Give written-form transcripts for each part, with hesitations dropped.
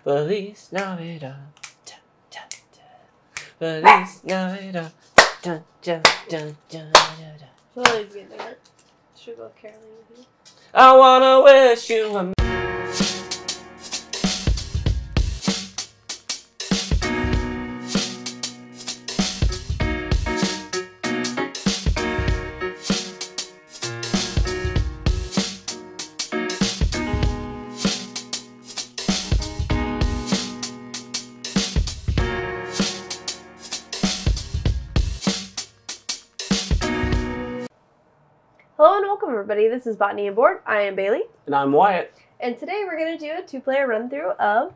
Feliz Navidad. Dun, dun, dun. Feliz Navidad. Dun, dun, dun, dun, dun, dun. Lily's getting it. Should go caroling with you. I wanna wish you a Hello and welcome everybody, this is Botany and Board. I am Bailey. And I'm Wyatt. And today we're going to do a two-player run-through of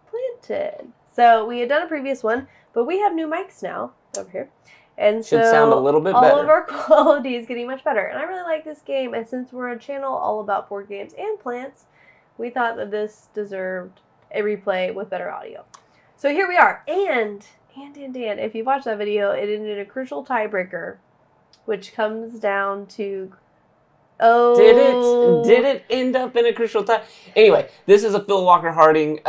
Planted. So we had done a previous one, but we have new mics now over here. And Should so sound a little bit all better. of our quality is getting much better. And I really like this game, and since we're a channel all about board games and plants, we thought that this deserved a replay with better audio. So here we are. And if you watched that video, it ended in a crucial tiebreaker, which comes down to, Did it end up in a crucial time? Anyway, this is a Phil Walker Harding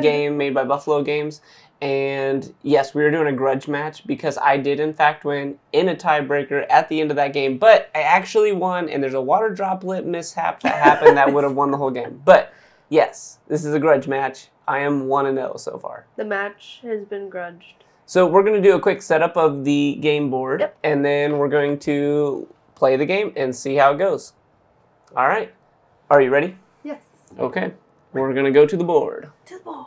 game made by Buffalo Games. And yes, we were doing a grudge match because I did in fact win in a tiebreaker at the end of that game. But I actually won, and there's a water droplet mishap that happened that would have won the whole game. But yes, this is a grudge match. I am 1-0 so far. The match has been grudged. So we're going to do a quick setup of the game board, Yep. and then we're going to play the game and see how it goes. All right. Are you ready? Yes. Okay. We're going to go to the board. To the board.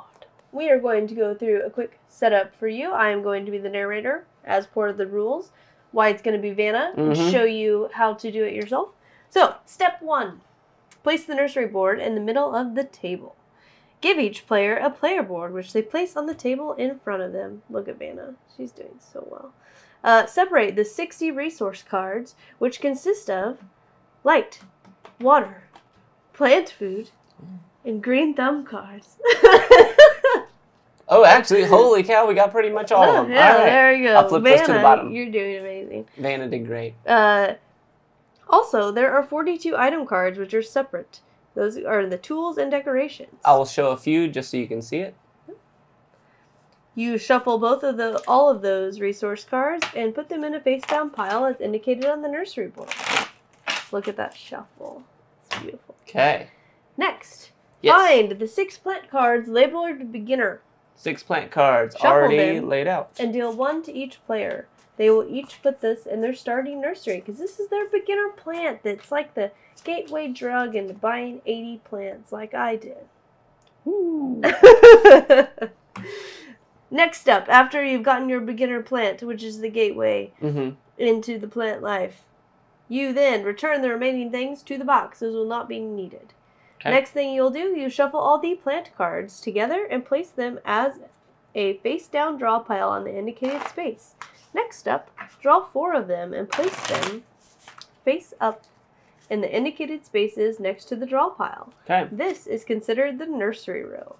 We are going to go through a quick setup for you. I am going to be the narrator as per the rules. Wyatt's going to be Vanna and show you how to do it yourself. So, step 1. Place the nursery board in the middle of the table. Give each player a player board, which they place on the table in front of them. Look at Vanna. She's doing so well. Separate the 60 resource cards, which consist of light, water, plant food, and green thumb cards. Oh, actually, holy cow, we got pretty much all of them. Yeah, all right. there you go. I'll flip this to the bottom. You're doing amazing. Vanna did great. Also, there are 42 item cards, which are separate. Those are the tools and decorations. I will show a few just so you can see it. You shuffle all of those resource cards and put them in a face-down pile as indicated on the nursery board. Look at that shuffle. It's beautiful. Okay. Next, Yes. find the 6 plant cards labeled beginner 6 plant cards Shuffle already them. laid out. and deal 1 to each player. They will each put this in their starting nursery because this is their beginner plant that's like the gateway drug into buying 80 plants like I did. Ooh. Next up, after you've gotten your beginner plant, which is the gateway into the plant life, you then return the remaining things to the box. Those will not be needed. Okay. Next thing you'll do, you shuffle all the plant cards together and place them as a face-down draw pile on the indicated space. Next up, draw 4 of them and place them face up in the indicated spaces next to the draw pile. Okay. This is considered the nursery row.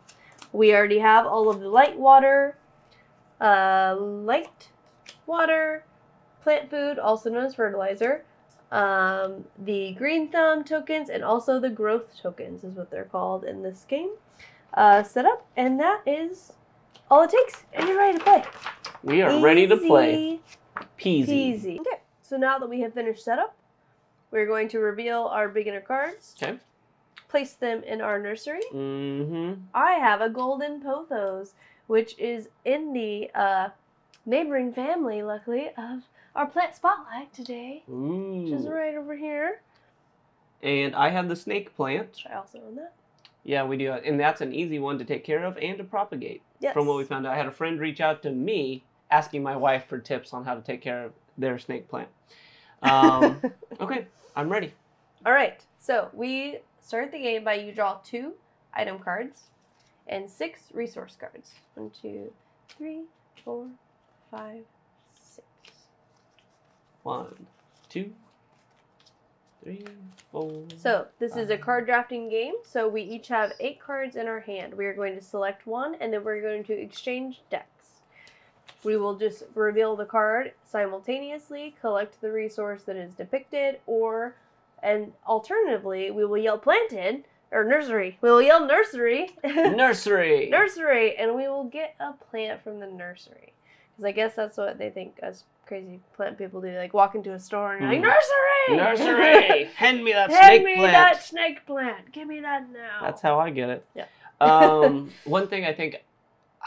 We already have all of the light water, plant food, also known as fertilizer, the green thumb tokens, and also the growth tokens is what they're called in this game. Set up, and that is all it takes, and you're ready to play. We are ready to play. Peasy. Okay, so now that we have finished setup, we're going to reveal our beginner cards. Okay. Place them in our nursery. Mm-hmm. I have a golden pothos, which is in the neighboring family, luckily, of our plant spotlight today, Ooh. which is right over here. And I have the snake plant. I also own that. Yeah, we do. And that's an easy one to take care of and to propagate. Yes. From what we found out, I had a friend reach out to me asking my wife for tips on how to take care of their snake plant. Okay, I'm ready. All right, so we start the game by you draw 2 item cards and 6 resource cards. 1, 2, 3, 4, 5, 6. 1, 2, 3, 4. So this is a card drafting game. So we each have 8 cards in our hand. We are going to select one, and then we're going to exchange decks. We will just reveal the card simultaneously, collect the resource that is depicted, and alternatively, we will yell planted or nursery. We will yell nursery. Nursery. Nursery, and we will get a plant from the nursery. Because I guess that's what they think us crazy plant people do. Like walk into a store and you're like, nursery! Nursery! Hand me that snake Hand plant. me that snake plant. Give me that now. That's how I get it. Yeah. One thing I think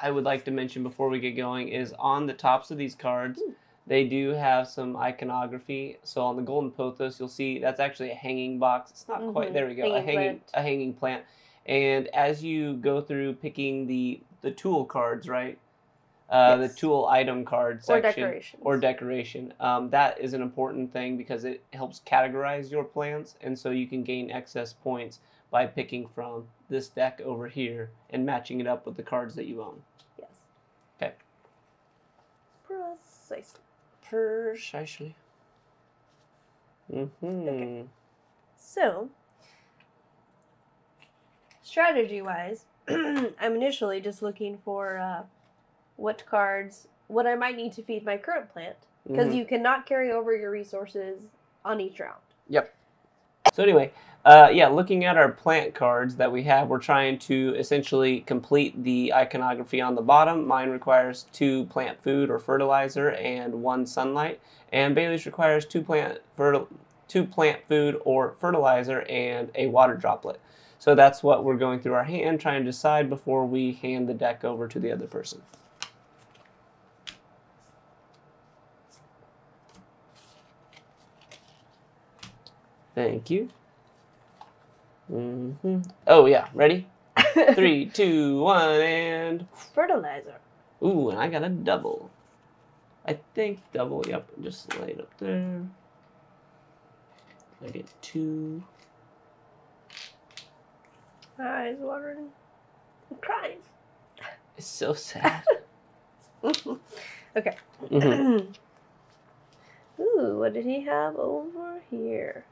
I would like to mention before we get going is on the tops of these cards, they do have some iconography. So on the Golden Pothos, you'll see that's actually a hanging box. It's not quite, there we go, a hanging plant. And as you go through picking the tool cards, right? The tool item card section or decoration. That is an important thing because it helps categorize your plants, and so you can gain excess points by picking from this deck over here and matching it up with the cards that you own. Yes. Okay. Precisely. Okay. So, strategy-wise, I'm initially just looking for what I might need to feed my current plant, because you cannot carry over your resources on each round. Yep. So anyway, yeah, looking at our plant cards that we have, we're trying to essentially complete the iconography on the bottom. Mine requires 2 plant food or fertilizer and 1 sunlight, and Bailey's requires 2 plant food or fertilizer and a water droplet. So that's what we're going through our hand, trying to decide before we hand the deck over to the other person. Thank you. Oh, yeah. Ready? 3, 2, 1, and... Fertilizer. Ooh, and I got a double. I think double, yep. Just lay it up there. I get 2. My eyes watering. I'm crying. It's so sad. Okay. Ooh, what did he have over here?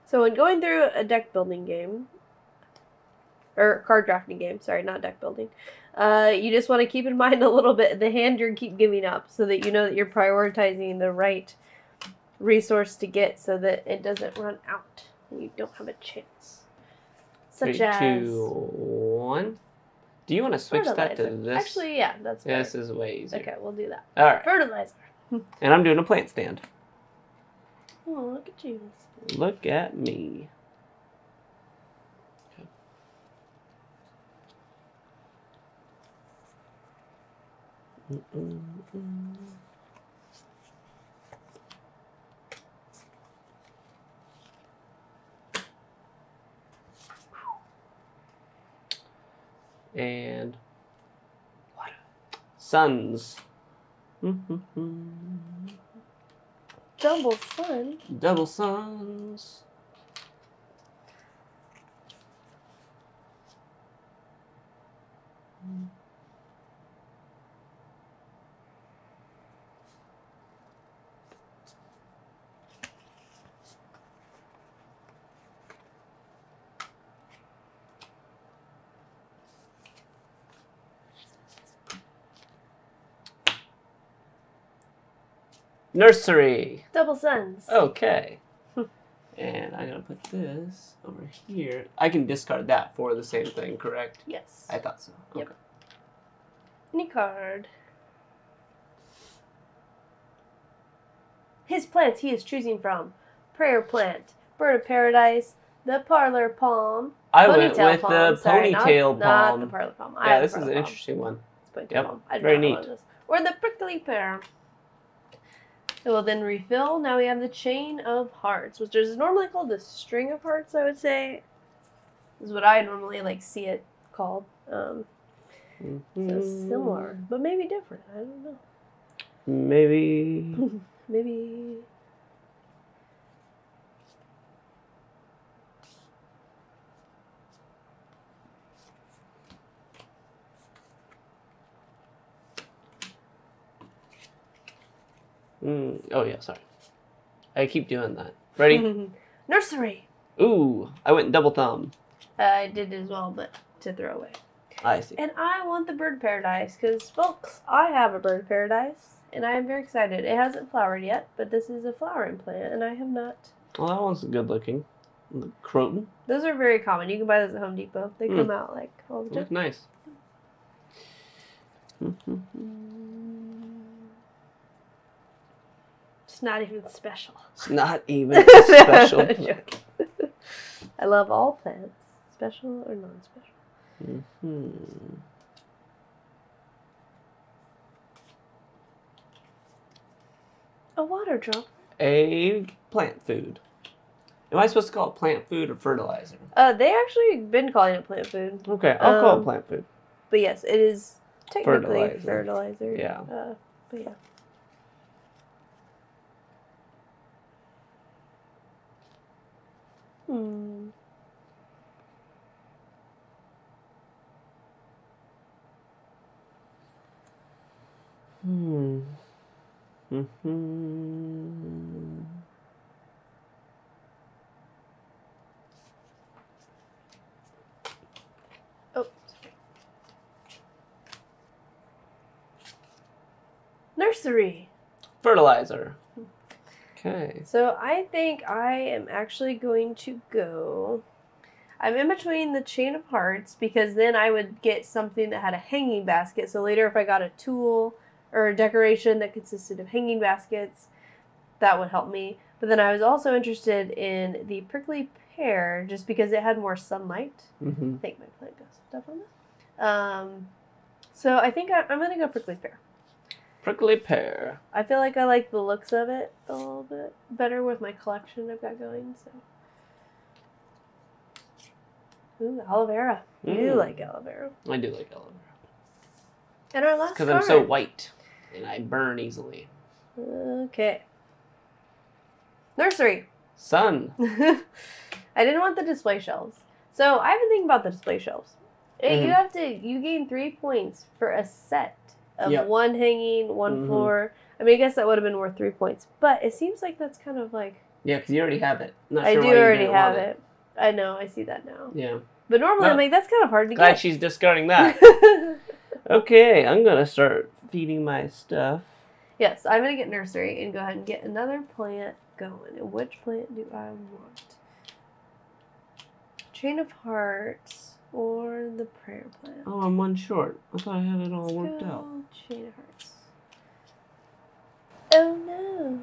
So when going through a deck building game, or card drafting game, sorry, not deck building, you just want to keep in mind a little bit the hand you keep giving up, so that you know that you're prioritizing the right resource to get, so that it doesn't run out and you don't have a chance. Such 3, as 2, 1. Do you want to switch that to this? Actually, yeah, that's better. This is way easier. Okay, we'll do that. All right. Fertilizer. And I'm doing a plant stand. Oh, look at you. Look at me. And water. Suns. Double sun. Double suns. Nursery. Double suns. Okay. And I'm going to put this over here. I can discard that for the same thing, correct? Yes. I thought so. Okay. Yep. Any card. His plants he is choosing from: prayer plant, bird of paradise, the parlor palm. I went with palm. the ponytail palm. Not the parlor palm. Yeah, this is an interesting one. Yep. Palm. Very neat. Or the prickly pear. It will then refill. Now we have the chain of hearts, which is normally called the string of hearts, I would say. This is what I normally see it called. So similar, but maybe different. I don't know. Maybe. Maybe. Oh, yeah, sorry. I keep doing that. Ready? Nursery. Ooh, I went double thumb. I did as well, but to throw away. I see. And I want the bird paradise, because, folks, I have a bird paradise, and I am very excited. It hasn't flowered yet, but this is a flowering plant, and I have not. Well, that one's good looking. Croton. Those are very common. You can buy those at Home Depot. They come out like all the time. Look nice. It's not even special. It's not even a special plant. I love all plants, special or non-special. A water drop. A plant food. Am I supposed to call it plant food or fertilizer? They actually been calling it plant food. Okay, I'll call it plant food. But yes, it is technically fertilizer. Yeah. But yeah. Oh, sorry. Nursery. Fertilizer. Okay. So I think I am actually going to go... I'm in between the Chain of Hearts because then I would get something that had a hanging basket. So later if I got a tool or a decoration that consisted of hanging baskets, that would help me. But then I was also interested in the Prickly Pear just because it had more sunlight. I think my plant goes stuff on this. So I think I'm going to go Prickly Pear. Prickly Pear. I feel like I like the looks of it a little bit better with my collection I've got going. So, ooh, aloe vera. I do like aloe vera. I do like aloe vera. And our last because I'm so white and I burn easily. Okay. Nursery. Sun. I didn't want the display shelves. So I've been thinking about the display shelves. You gain 3 points for a set of one hanging, one floor. I mean, I guess that would have been worth 3 points. But it seems like that's kind of like... Yeah, because you already have it. Not I sure do why you already didn't have want it. I know, I see that now. Yeah. But normally I'm like, that's kind of hard to Glad get. she's discarding that. Okay, I'm going to start feeding my stuff. Yes, I'm going to get nursery and go ahead and get another plant going. And which plant do I want? Chain of Hearts or the prayer plant? Oh, I'm one short. I thought I had it all worked out. Chain of Hearts. Oh no.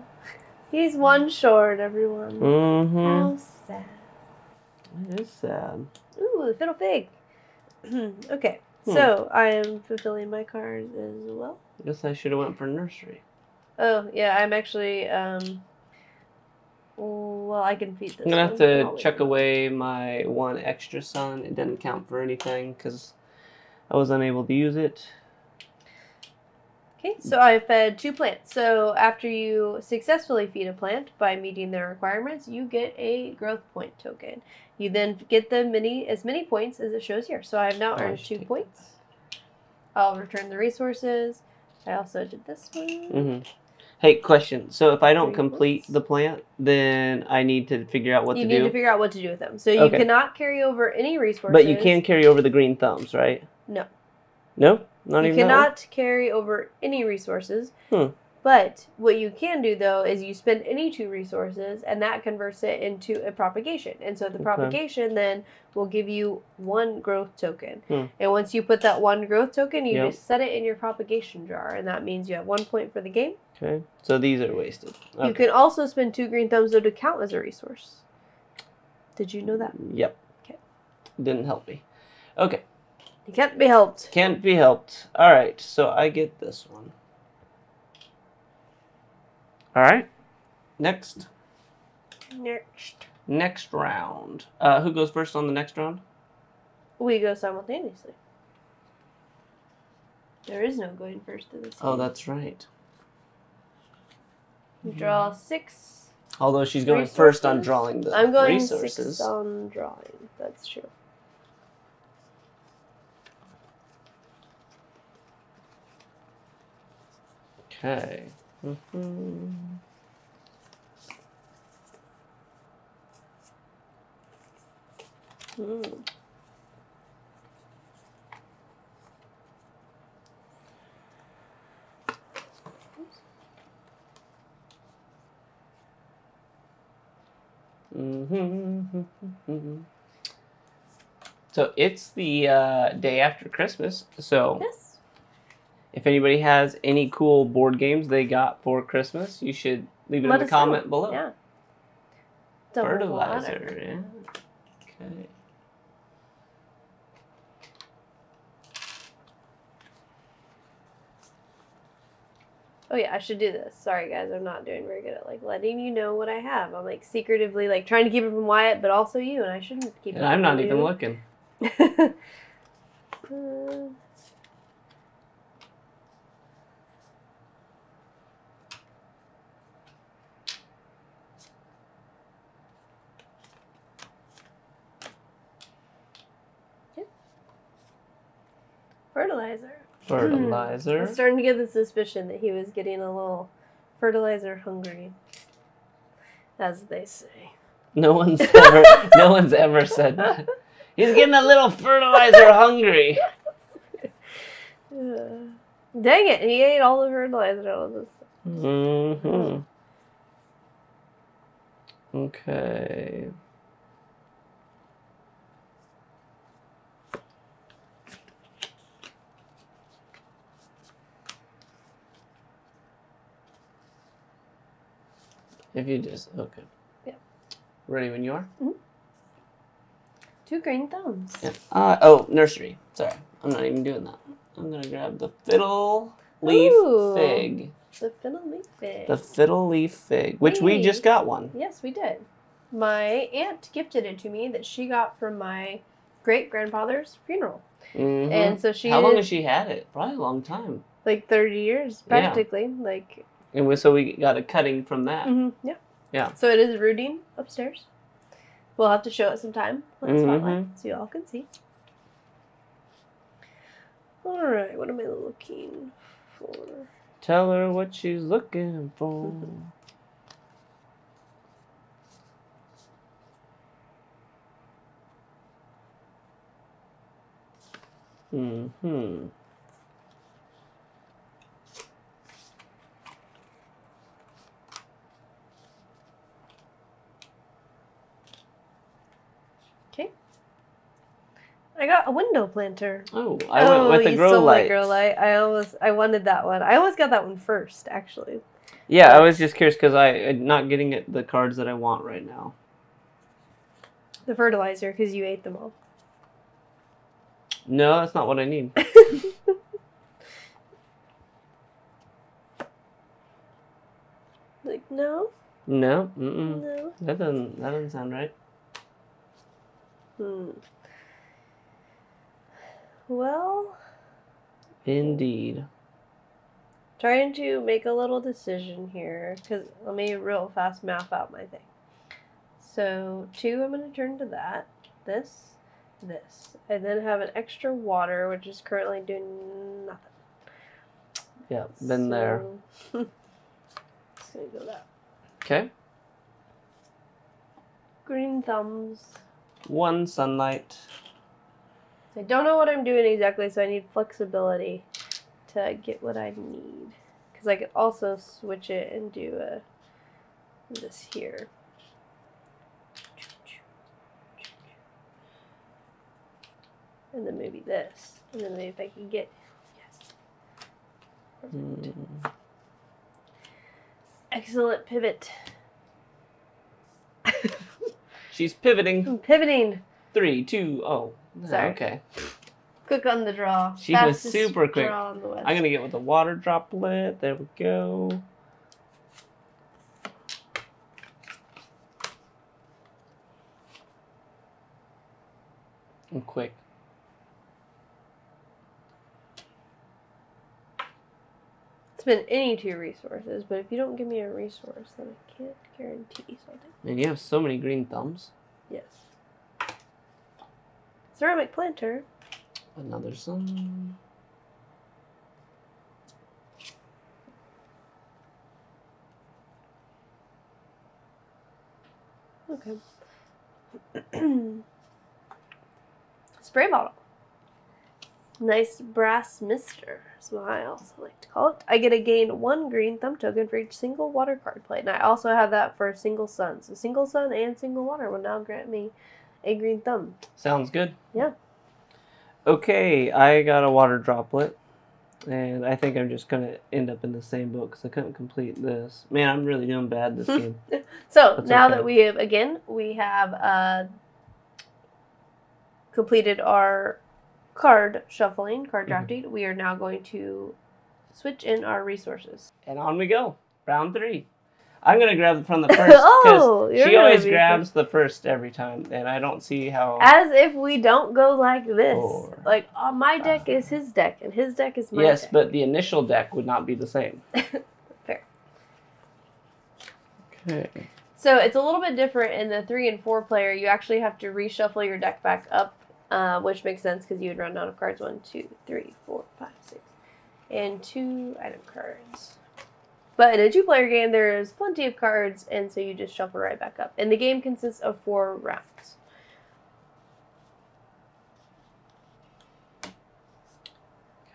He's one short, everyone. How sad. It is sad. Ooh, the fiddle pig. Okay, so I am fulfilling my cards as well. I guess I should have went for nursery. Oh, yeah, I'm actually, well, I can feed this. I'm going to have to chuck away my one extra sun. It didn't count for anything because I was unable to use it. Okay, so I fed 2 plants. So after you successfully feed a plant by meeting their requirements, you get a growth point token. You then get the as many points as it shows here. So I have now earned 2 points. I'll return the resources. I also did this one. Hey, question. So if I don't complete the plant, then I need to figure out what to do? You need to figure out what to do with them. So you cannot carry over any resources. But you can carry over the green thumbs, right? No. No? Not even You cannot carry over any resources. But what you can do, though, is you spend any 2 resources, and that converts it into a propagation. And so the propagation then will give you 1 growth token. And once you put that 1 growth token, you just set it in your propagation jar, and that means you have 1 point for the game. Okay, so these are wasted. Okay. You can also spend 2 green thumbs, though, to count as a resource. Did you know that? Yep. Okay. Didn't help me. Okay. It can't be helped. Can't be helped. All right, so I get this one. All right. Next. Next round. Who goes first on the next round? We go simultaneously. There is no going first in this game. Oh, that's right. You draw 6. Although she's going first on drawing the resources. I'm going 6 on drawing. That's true. Okay. So it's the day after Christmas. So Yes. if anybody has any cool board games they got for Christmas, you should leave it in the comment below. Yeah. Fertilizer. Yeah. Okay. Oh yeah, I should do this. Sorry guys, I'm not doing very good at like letting you know what I have. I'm like secretively like trying to keep it from Wyatt, but also you, and I shouldn't keep it And I'm from not you. even looking. Fertilizer. Fertilizer. I was starting to get the suspicion that he was getting a little fertilizer hungry, as they say. No one's ever said that. He's getting a little fertilizer hungry. Dang it! He ate all the fertilizer out of this. Okay. If you just okay. Yeah. Ready when you are? Mm-hmm. 2 green thumbs. Yeah. Oh, nursery. Sorry, I'm not even doing that. I'm gonna grab the fiddle leaf fig. The fiddle leaf fig. The fiddle leaf fig, which we just got one. Yes, we did. My aunt gifted it to me that she got from my great-grandfather's funeral. Mm-hmm. And so she... How long has she had it? Probably a long time. Like 30 years, practically. Yeah. Like... And so we got a cutting from that. Mm-hmm. Yeah. Yeah. So it is rooting upstairs. We'll have to show it sometime on Spotlight so you all can see. Alright, what am I looking for? Tell her what she's looking for. Mm-hmm. Okay. I got a window planter. Oh, I went with the grow light. Grow light. I wanted that one. I almost got that one first, actually. Yeah, I was just curious because I'm not getting the cards that I want right now. The fertilizer, because you ate them all. No, that's not what I need. Like, no? No. No. That doesn't sound right. Well. Indeed. Trying to make a little decision here, because let me real fast map out my thing. So 2, I'm going to turn to that. This. And then have an extra water, which is currently doing nothing. Yeah, been there. So go that. Okay. Green thumbs. 1 sunlight. I don't know what I'm doing exactly, so I need flexibility to get what I need. Because I could also switch it and do this here. And then maybe this. And then maybe if I can get... Yes. Perfect. Excellent pivot. She's pivoting. I'm pivoting. 3, 2, oh. Sorry. Okay. Quick on the draw. She was super quick. Draw on the West. I'm going to get with the water droplet. There we go. I'm quick. It's been any 2 resources, but if you don't give me a resource, then I can't guarantee something. And you have so many green thumbs. Yes. Ceramic planter. Another sun. Okay. Spray bottle. Nice brass mister is what I also like to call it. I get to gain 1 green thumb token for each single water card played. And I also have that for single sun. So single sun and single water will now grant me a green thumb. Sounds good. Yeah. Okay, I got a water droplet. And I think I'm just going to end up in the same boat because I couldn't complete this. Man, I'm really doing bad this game. So That's now okay. that we have completed our card shuffling, card drafting, we are now going to switch in our resources. And on we go. Round 3. I'm going to grab from the first because she always grabs the first every time, and I don't see how... As if we don't go like this. 4, like, my deck is his deck, and his deck is my deck. Yes, but the initial deck would not be the same. Fair. Okay. So it's a little bit different in the 3 and 4 player. You actually have to reshuffle your deck back up, which makes sense because you would run out of cards. 1, 2, 3, 4, 5, 6, and 2 item cards. But in a 2-player game, there's plenty of cards, and so you just shuffle right back up. And the game consists of 4 rounds.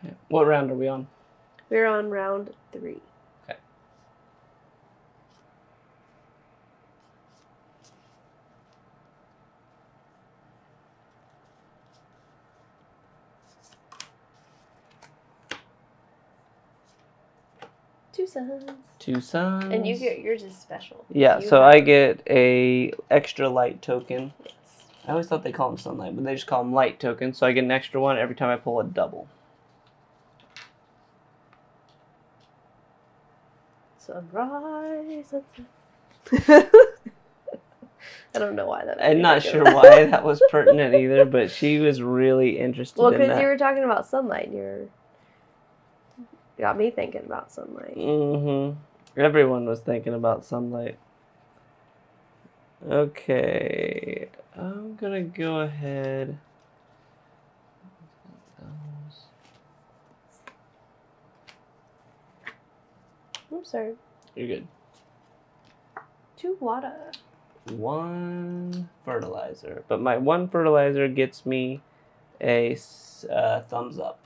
Okay. What round are we on? We're on round 3. Okay. Two suns. 2 suns. And you get yours is special. Yeah, so I get a extra light token. Yes. I always thought they call them sunlight, but they just call them light tokens. So I get an extra one every time I pull a double. Sunrise. I don't know why that. I'm not sure why that was pertinent either, but she was really interested in that. Well, because you were talking about sunlight, you got me thinking about sunlight. Mm-hmm. Everyone was thinking about sunlight. Okay, I'm gonna go ahead. I'm sorry. You're good. 2 water. 1 fertilizer, but my 1 fertilizer gets me a thumbs up.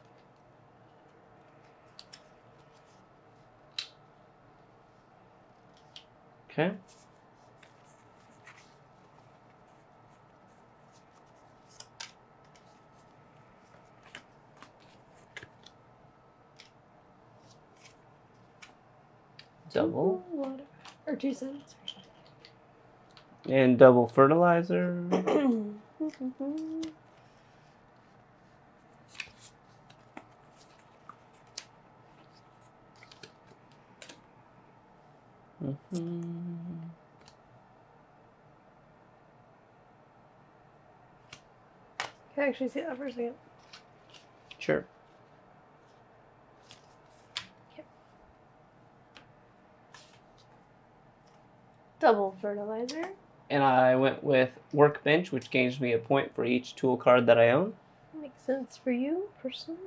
Okay. Double. Water. Or 2 cents. And double fertilizer. Can I actually see that for a second? Sure. Yep. Double fertilizer. And I went with Workbench, which gains me a point for each tool card that I own. Makes sense for you, personally.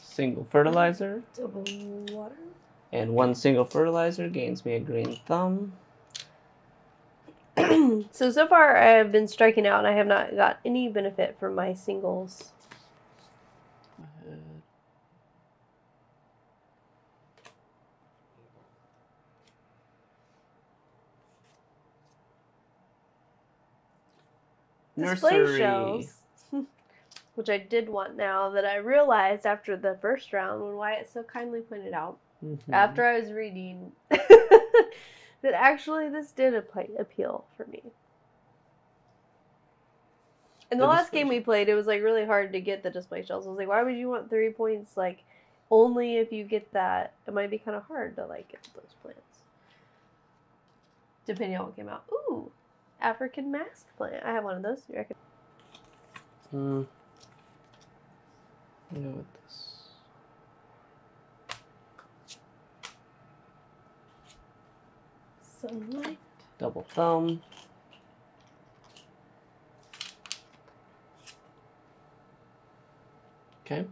Single fertilizer. Double water. And 1 single fertilizer gains me a green thumb. So far I have been striking out and I have not got any benefit from my singles. Display shells, which I did want now that I realized after the first round when Wyatt so kindly pointed out after I was reading that actually this did appeal for me. In the last game we played, it was like really hard to get the display shells. I was like, why would you want 3 points? Like, only if you get that, it might be kind of hard to like get those plants. Depending on what came out. Ooh, African mask plant. I have one of those. You reckon? You know what this? Sunlight. Double thumb. Okay.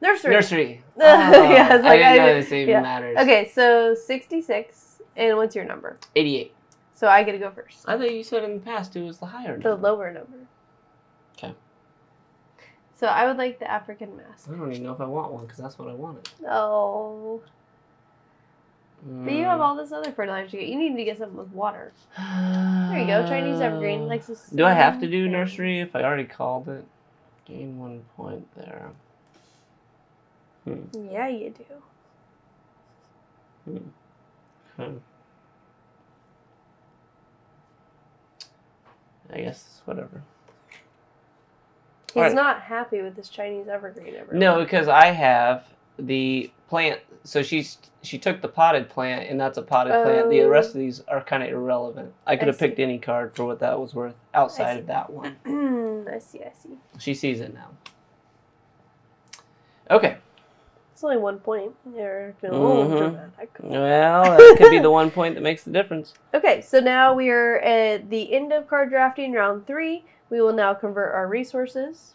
Nursery. Nursery. Oh, Yeah, it's I didn't know this even matters. Okay, so 66. And what's your number? 88. So I get to go first. I thought you said in the past it was the higher number. The lower number. Okay. So I would like the African mask. I don't even know if I want one because that's what I wanted. Oh. But you have all this other fertilizer to get. You need to get something with water. There you go. Chinese evergreen. Likes to do I have to do nursery if I already called it? Gain 1 point there. Yeah, you do. I guess whatever. He's not happy with this Chinese evergreen. No, because I have the plant. So she took the potted plant, and that's a potted plant. The rest of these are kind of irrelevant. I could have picked any card for what that was worth outside of that one. I see. She sees it now. Okay. It's only 1 point. You're dramatic. Well, that could be the 1 point that makes the difference. Okay, so now we are at the end of card drafting, round 3. We will now convert our resources.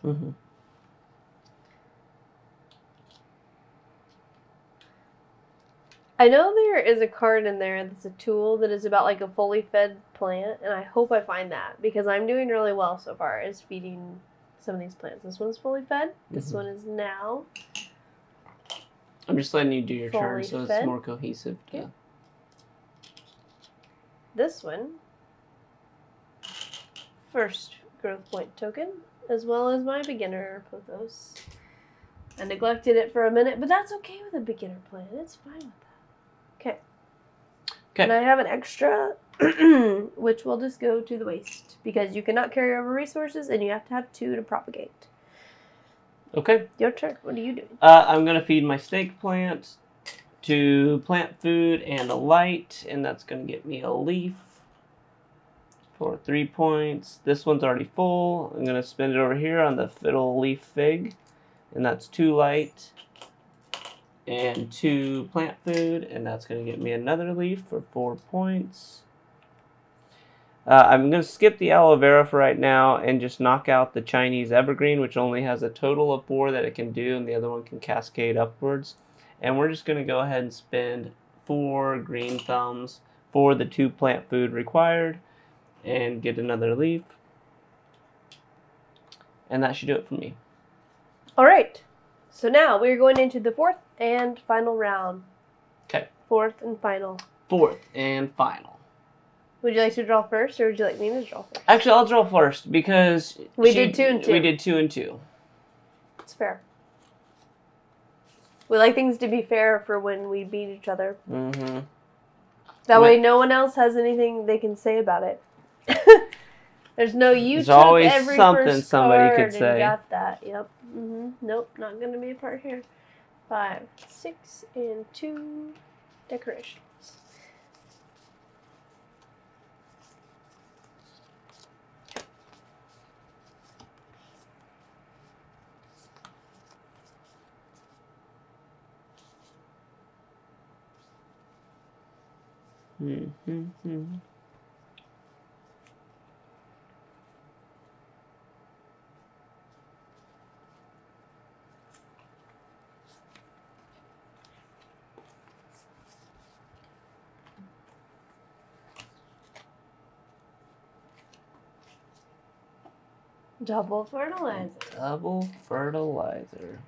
I know there is a card in there that's a tool that is about like a fully fed plant, and I hope I find that because I'm doing really well so far as feeding some of these plants. This one's fully fed. This one is now. I'm just letting you do your turn so it's more cohesive. Okay. This one, first growth point token, as well as my beginner pothos. I neglected it for a minute, but that's okay with a beginner plant. It's fine with that. Okay. And I have an extra, which will just go to the waste because you cannot carry over resources and you have to have 2 to propagate. Okay. Your turn. What are you doing? I'm going to feed my snake plant to plant food and a light, and that's going to get me a leaf for 3 points. This one's already full. I'm going to spend it over here on the fiddle leaf fig, and that's 2 light and 2 plant food, and that's going to get me another leaf for 4 points. I'm going to skip the aloe vera for right now and just knock out the Chinese evergreen, which only has a total of 4 that it can do, and the other one can cascade upwards. And we're just going to go ahead and spend 4 green thumbs for the 2 plant food required and get another leaf. And that should do it for me. All right. So now we're going into the 4th and final round. Okay. 4th and final. 4th and final. Would you like to draw first, or would you like me to draw first? Actually, I'll draw first because we did 2 and 2. We did 2 and 2. It's fair. We like things to be fair for when we beat each other. That way, no one else has anything they can say about it. There's no you There's took always every something first somebody card could say. and got that. Yep. Nope, not gonna be a part here. 5, 6, and 2 decorations. Double fertilizer. Double fertilizer.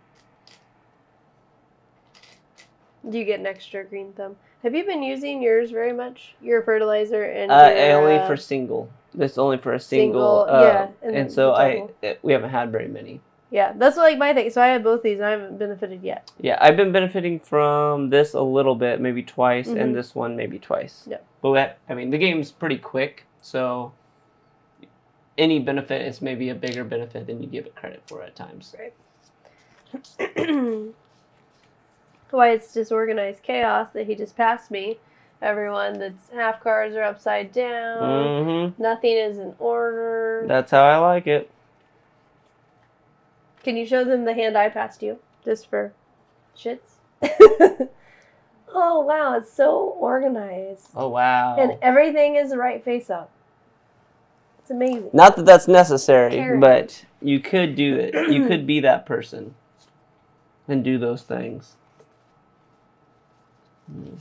Do you get an extra green thumb? Have you been using yours very much? Your fertilizer and only for single. This is only for a single. Yeah. And so we haven't had very many. Yeah, that's like my thing. So I have both these. I haven't benefited yet. Yeah, I've been benefiting from this a little bit, maybe twice, and this one maybe twice. Yeah. But I mean, the game's pretty quick, so any benefit is maybe a bigger benefit than you give it credit for at times. Right. Why it's disorganized chaos that he just passed me. Everyone that's half cards are upside down. Nothing is in order. That's how I like it. Can you show them the hand I passed you? Just for shits? Oh, wow. It's so organized. Oh, wow. And everything is the right face up. It's amazing. Not that that's necessary, Caring. but you could do it. You could be that person and do those things. And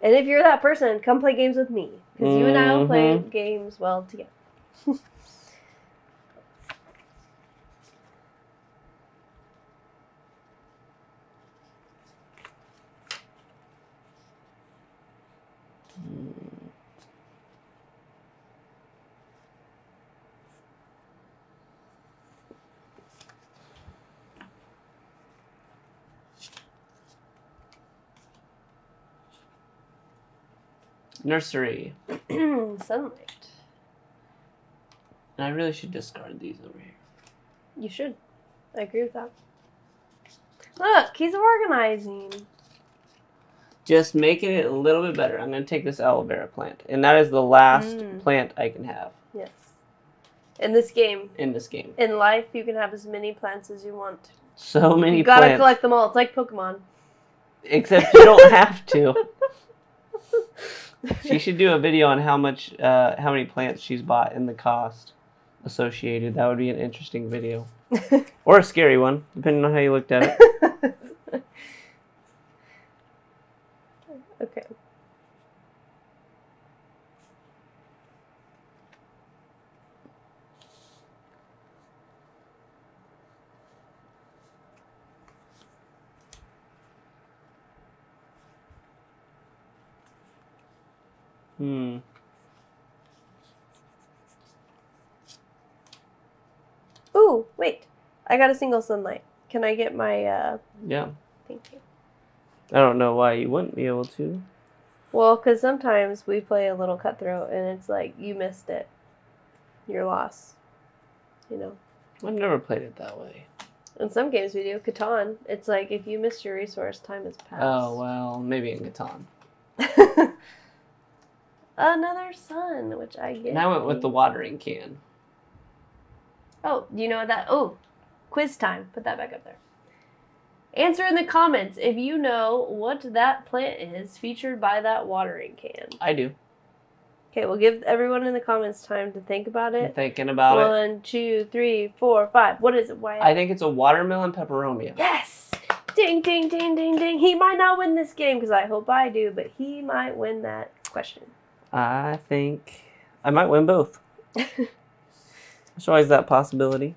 if you're that person, come play games with me. Because you and I will play games well together. Nursery. Sunlight. I really should discard these over here. You should. I agree with that. Look, he's organizing. Just making it a little bit better. I'm going to take this aloe vera plant. And that is the last plant I can have. Yes. In this game. In this game. In life, you can have as many plants as you want. So many you plants. gotta collect them all. It's like Pokemon. Except you don't have to. She should do a video on how many plants she's bought and the cost associated. That would be an interesting video. Or a scary one, depending on how you looked at it. Okay. Ooh, wait. I got a single sunlight. Can I get my, Yeah. Thank you. I don't know why you wouldn't be able to. Well, because sometimes we play a little cutthroat and it's like, you missed it. Your loss. You know? I've never played it that way. In some games we do. Catan, it's like, if you missed your resource, time has passed. Oh, well, maybe in Catan. Another sun, which I get. And I went with the watering can. Oh, you know what that... Oh, quiz time. Put that back up there. Answer in the comments if you know what that plant is featured by that watering can. I do. Okay, we'll give everyone in the comments time to think about it. I'm thinking about it. 1, 2, 3, 4, 5. What is it, Wyatt? I think it's a watermelon peperomia. Yes! Ding, ding, ding, ding, ding. He might not win this game, because I hope I do, but he might win that question. I think I might win both. There's always that possibility.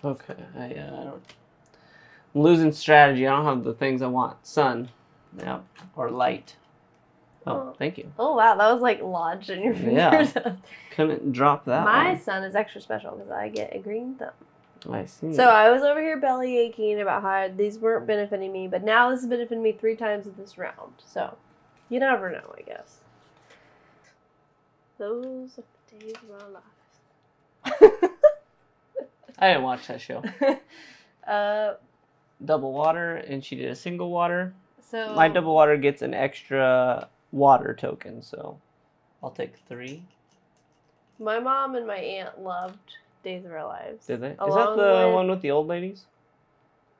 Okay, I don't. I'm losing strategy. I don't have the things I want. Sun, yeah, or light. Oh, thank you. Oh wow, that was like lodged in your fingers. Yeah, couldn't drop that. My one. sun is extra special because I get a green thumb. I see. So I was over here belly aching about how these weren't benefiting me, but now this is benefiting me 3 times in this round. So you never know, I guess. Those are the days of our lives. I didn't watch that show. uh, Double water, and she did a single water. so My double water gets an extra water token, so I'll take 3. my mom and my aunt loved Days of Our Lives. Did they? Is that the one with the old ladies?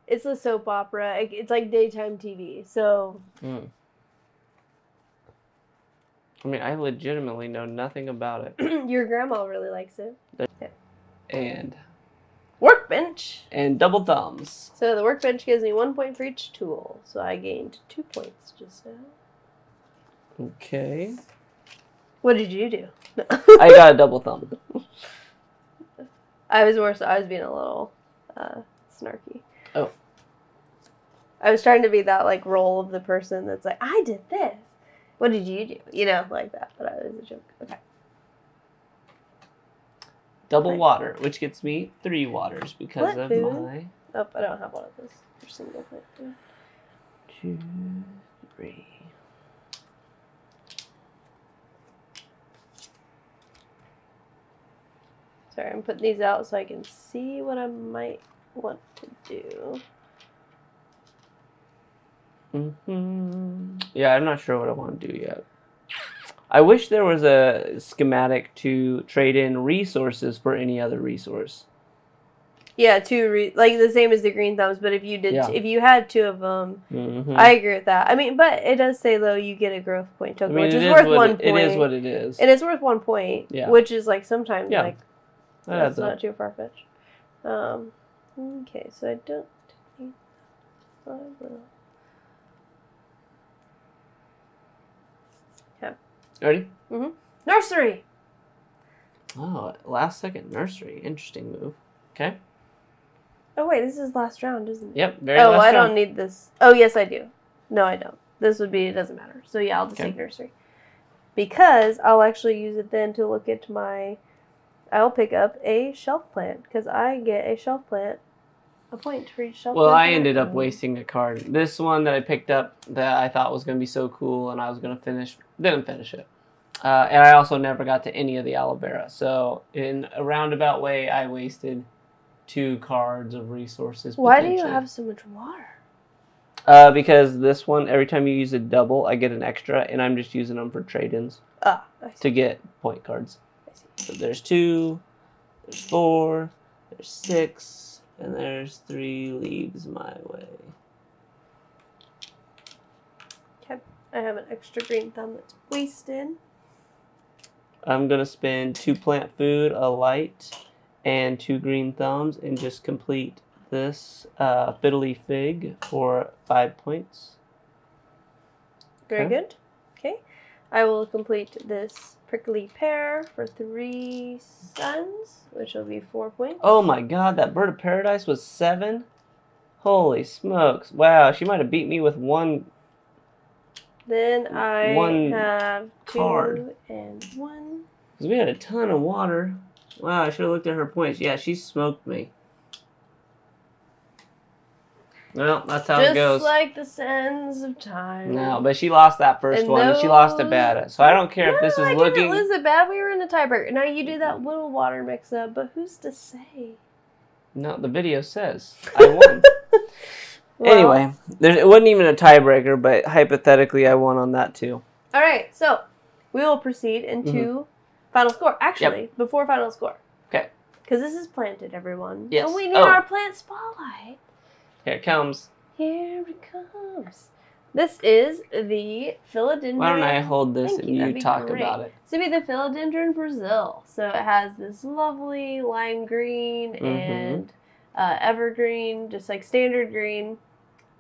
It's a soap opera. It's like daytime TV. So. I mean, I legitimately know nothing about it. Your grandma really likes it. Okay. And Workbench. and double thumbs. So the workbench gives me 1 point for each tool. So I gained 2 points just now. Okay. What did you do? I got a double thumb. I was being a little snarky. Oh. I was trying to be that like role of the person that's like, I did this. What did you do? You know, like that. But it was a joke. Okay. Double water, which gets me 3 waters because of my... Oh, I don't have one of those. For single plant. 2, 3. Sorry, I'm putting these out so I can see what I might want to do. Yeah, I'm not sure what I want to do yet. I wish there was a schematic to trade in resources for any other resource. Yeah, like the same as the green thumbs, but if you did, if you had 2 of them, I agree with that. I mean, but it does say though you get a growth point token, which is worth 1 point. It is what it is. And it's worth 1 point, which is like sometimes like that's not too far fetched. Okay, so I don't think I will. Okay. Ready? Nursery. Oh, last second nursery. Interesting move. Okay. Oh wait, this is last round, isn't it? Yep, very last round. Oh, I don't need this. Oh, yes, I do. No, I don't. This would be, it doesn't matter. So yeah, I'll just take nursery. Because I'll actually use it then to look at I'll pick up a shelf plant. Because I get a shelf plant, a point for each shelf plant. Well, I ended up wasting a card. This one that I picked up that I thought was going to be so cool and I was going to finish, didn't finish it. And I also never got to any of the aloe vera. So in a roundabout way, I wasted 2 cards of resources. Why do you have so much water? Because this one, every time you use a double, I get an extra, and I'm just using them for trade-ins to get point cards. I see. So there's 2, there's 4, there's 6, and there's 3 leaves my way. Okay, I have an extra green thumb that's wasted. I'm going to spend 2 plant food, a light, and 2 green thumbs, and just complete this fiddly fig for 5 points. Very good. Okay. I will complete this prickly pear for 3 suns, which will be 4 points. Oh my god, that bird of paradise was 7? Holy smokes. Wow, she might have beat me with 1. Then I have 2 card. and 1. Because we had a ton of water. Wow, I should have looked at her points. Yeah, she smoked me. Well, that's how it goes. Just like the sands of time. No, but she lost that first one, and she lost it bad. So I don't care if this is looking... I didn't lose it bad. We were in a tiebreaker. Now you do that little water mix-up, but who's to say? No, the video says I won. Well, anyway, it wasn't even a tiebreaker, but hypothetically I won on that too. All right, so we will proceed into final score. Actually, before final score. Okay. Because this is planted, everyone. Yes. And we need our plant spotlight. Here it comes. Here it comes. This is the Philodendron. Why don't I hold this and you talk about it? This would be the Philodendron Brasil. So it has this lovely lime green and evergreen, just like standard green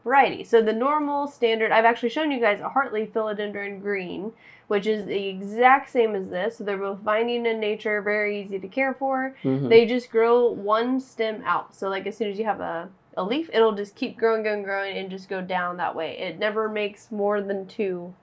variety. So the normal standard, I've actually shown you guys a Hartley Philodendron green, which is the exact same as this. So they're both binding in nature, very easy to care for. They just grow 1 stem out. So like as soon as you have a leaf, it'll just keep growing and just go down that way. It never makes more than 2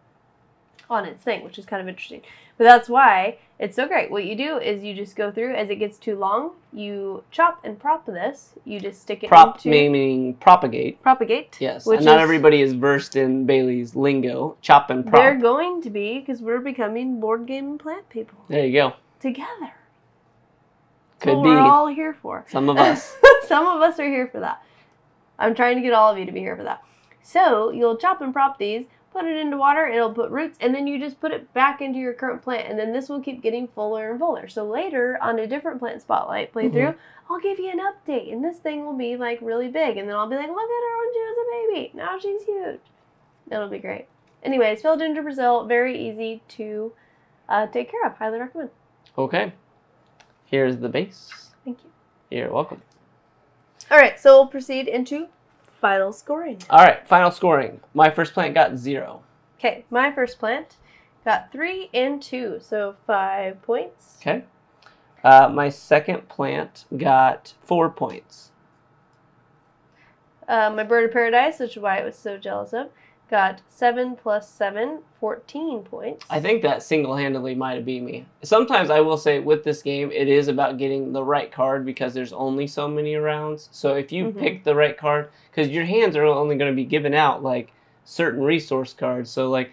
on its thing, which is kind of interesting. But that's why it's so great. What you do is you just go through, as it gets too long, you chop and prop this. You just stick it into... meaning propagate. Propagate. Yes, and not everybody is versed in Bailey's lingo. Chop and prop. They're going to be, because we're becoming board game and plant people. There you go. Together. Could what be. we're all here for. Some of us. Some of us are here for that. I'm trying to get all of you to be here for that. So you'll chop and prop these, put it into water, it'll put roots, and then you just put it back into your current plant, and then this will keep getting fuller and fuller. So later, on a different plant spotlight playthrough, I'll give you an update, and this thing will be like really big, and then I'll be like, look at her when she was a baby. Now she's huge. It'll be great. Anyways, Philodendron Brasil, very easy to take care of. Highly recommend. Okay. Here's the base. Thank you. You're welcome. All right, so we'll proceed into final scoring. All right, final scoring. My first plant got 0. Okay, my first plant got 3 and 2, so 5 points. Okay. My second plant got 4 points. My bird of paradise, which is why I was so jealous of, got 7 plus 7, 14 points. I think that single-handedly might have beat me. Sometimes I will say with this game, it is about getting the right card because there's only so many rounds. So if you pick the right card, because your hands are only going to be giving out like certain resource cards. So like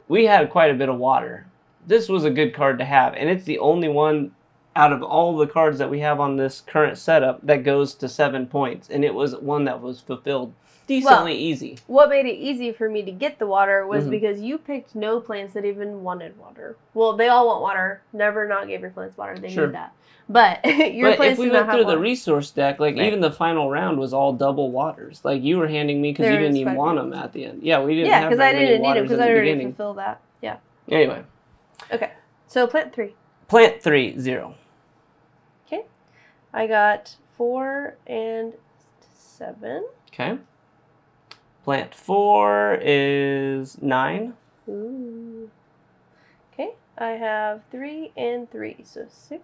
we had quite a bit of water. This was a good card to have, and it's the only one out of all the cards that we have on this current setup that goes to 7 points, and it was one that was fulfilled decently easy. What made it easy for me to get the water was because you picked no plants that even wanted water. Well, they all want water. Never not give your plants water. They need that. But your plants if we went through the resource deck, like even the final round was all double waters. Like you were handing me because you didn't even want them at the end. Yeah, we didn't have because I didn't need them because I already fulfilled that. Yeah. Anyway. Okay. So plant 3. Plant 3, 0. Okay. I got 4 and 7. Okay. Plant 4 is 9. Ooh. Okay. I have 3 and 3, so 6.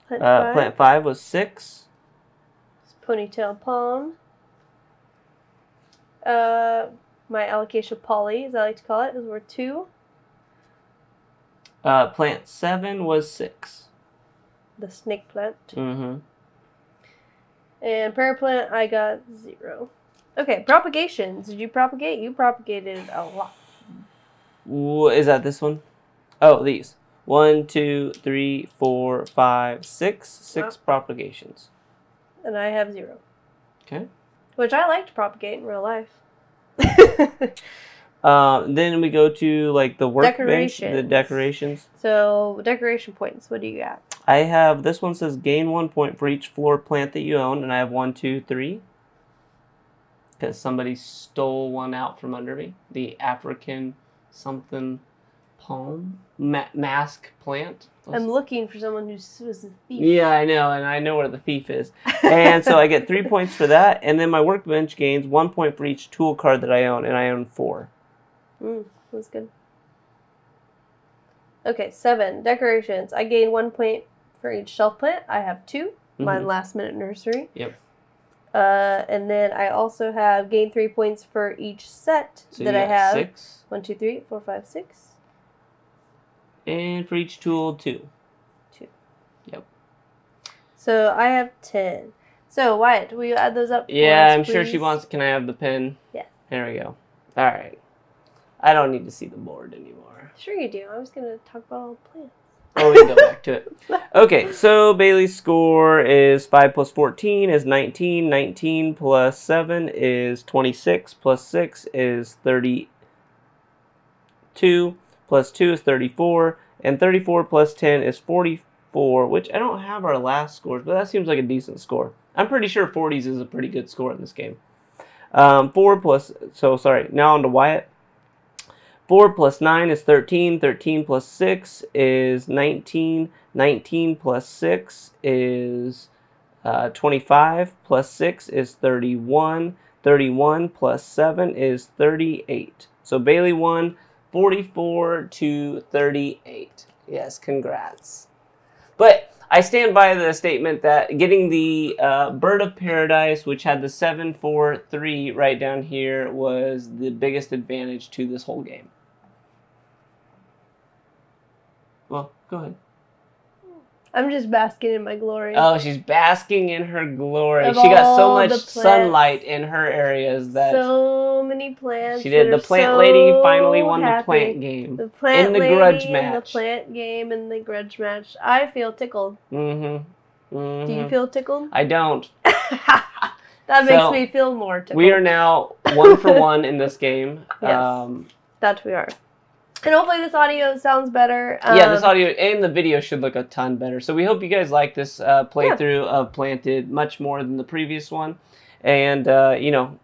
Plant 5 was 6. Ponytail palm. My alocasia poly, as I like to call it, is worth 2. Plant 7 was 6. The snake plant. Mm-hmm. And prayer plant, I got 0. Okay, propagations. Did you propagate? You propagated a lot. Is that this one? Oh, these. 1, 2, 3, 4, 5, 6. 6 propagations. And I have 0. Okay. Which I like to propagate in real life. Then we go to like the workbench, the decorations. So decoration points. What do you got? I have this one says gain 1 point for each floor plant that you own, and I have 1, 2, 3. Because somebody stole one out from under me. The African something palm mask plant. I'm looking for someone who was a thief. Yeah, I know, and I know where the thief is. And so I get 3 points for that, and then my workbench gains 1 point for each tool card that I own, and I own 4. That's good. Okay, 7 decorations. I gain 1 point for each shelf plant. I have 2. My last minute nursery. Yep. And then I also have gain 3 points for each set that I have. 6. 1, 2, 3, 4, 5, 6. And for each tool, 2. 2. Yep. So I have 10. So Wyatt, will you add those up? Yeah, us, I'm please? sure she wants. Can I have the pen? Yeah. There we go. All right. I don't need to see the board anymore. Sure you do. I was going to talk about all the plants. Oh, we can go back to it. Okay, so Bailey's score is 5 plus 14 is 19. 19 plus 7 is 26. Plus 6 is 32. Plus 2 is 34. And 34 plus 10 is 44, which I don't have our last scores, but that seems like a decent score. I'm pretty sure 40s is a pretty good score in this game. 4 plus, so sorry, now on to Wyatt. 4 plus 9 is 13. 13 plus 6 is 19. 19 plus 6 is 25. Plus 6 is 31. 31 plus 7 is 38. So Bailey won 44 to 38. Yes, congrats. But I stand by the statement that getting the Bird of Paradise, which had the 7-4-3 right down here, was the biggest advantage to this whole game. Well, go ahead. I'm just basking in my glory. Oh, she's basking in her glory. Of She got so all much the plants. sunlight in her areas that So many plants. she did. The plant lady finally won the plant game. The plant in the lady grudge in match. the plant game and the grudge match. I feel tickled. Do you feel tickled? I don't. That makes me feel more tickled. We are now 1 for 1 in this game. Yes, that we are. And hopefully this audio sounds better. Yeah, this audio and the video should look a ton better. So we hope you guys like this playthrough of Planted much more than the previous one. And, you know,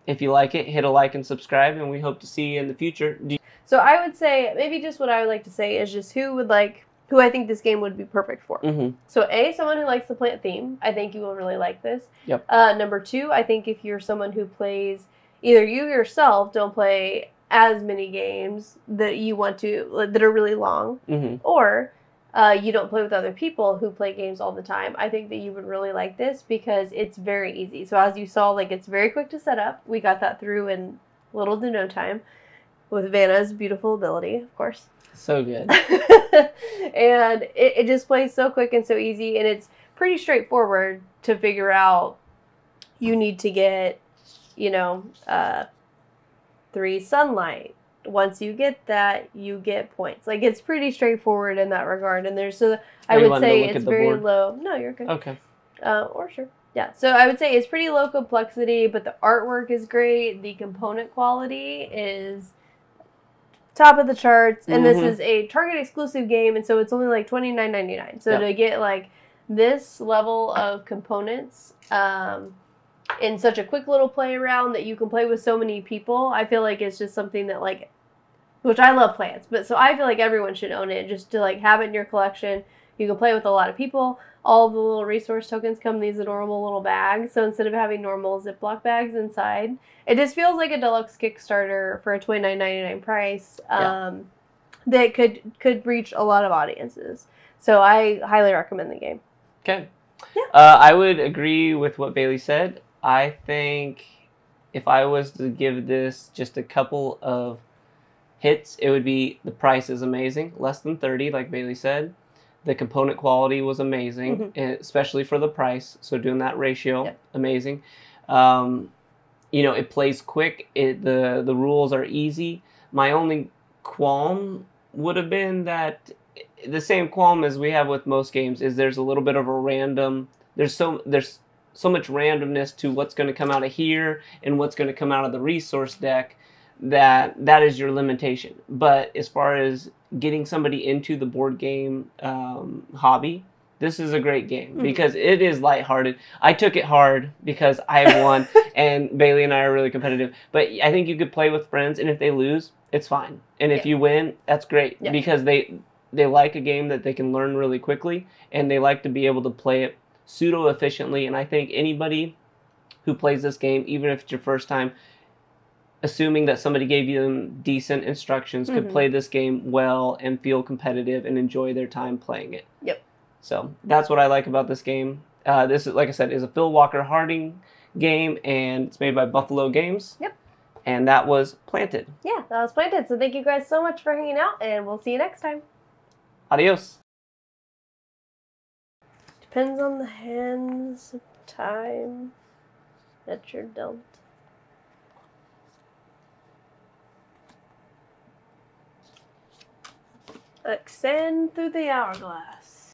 if you like it, hit a like and subscribe, and we hope to see you in the future. So I would say, maybe just what I would like to say is just who I think this game would be perfect for. So A, someone who likes the plant theme. I think you will really like this. Yep. Number 2, I think if you're someone who plays, either you yourself don't play as many games that you want to, that are really long, or you don't play with other people who play games all the time, I think that you would really like this because it's very easy. So as you saw, like, it's very quick to set up. We got that through in little to no time with Vanna's beautiful ability, of course. So good. And it just plays so quick and so easy, and it's pretty straightforward to figure out. You need to get, you know, 3 sunlight, once you get that, you get points. Like, it's pretty straightforward in that regard. And there's I You would wanted to say look it's at the very board? low. No, you're good. Okay. Or sure. Yeah, so I would say it's pretty low complexity, but the artwork is great. The component quality is top of the charts, and this is a Target exclusive game, and so it's only like $29.99. So to get like this level of components in such a quick little play around that you can play with so many people, I feel like it's just something that like, which I love plants, but so I feel like everyone should own it just to like have it in your collection. You can play with a lot of people. All the little resource tokens come in these adorable little bags. So instead of having normal Ziploc bags inside, it just feels like a deluxe Kickstarter for a $29.99 price that could reach a lot of audiences. So I highly recommend the game. Okay. Yeah. I would agree with what Bailey said. I think if I was to give this just a couple of hits, it would be the price is amazing, less than 30, like Bailey said. The component quality was amazing, especially for the price. So doing that ratio, amazing. You know, it plays quick. The rules are easy. My only qualm would have been that the same qualm as we have with most games is there's a little bit of a random. There's so much randomness to what's going to come out of here and what's going to come out of the resource deck. That is your limitation. But as far as getting somebody into the board game hobby, this is a great game because it is lighthearted. I took it hard because I have won, and Bailey and I are really competitive. But I think you could play with friends, and if they lose, it's fine. And if you win, that's great because they like a game that they can learn really quickly, and they like to be able to play it pseudo-efficiently. And I think anybody who plays this game, even if it's your first time, assuming that somebody gave you decent instructions, could play this game well and feel competitive and enjoy their time playing it. Yep. So that's what I like about this game. This, like I said, is a Phil Walker Harding game, and it's made by Buffalo Games. Yep. And that was Planted. Yeah, that was Planted. So thank you guys so much for hanging out, and we'll see you next time. Adios. Depends on the hands of time that you're dealt. Ascend through the hourglass.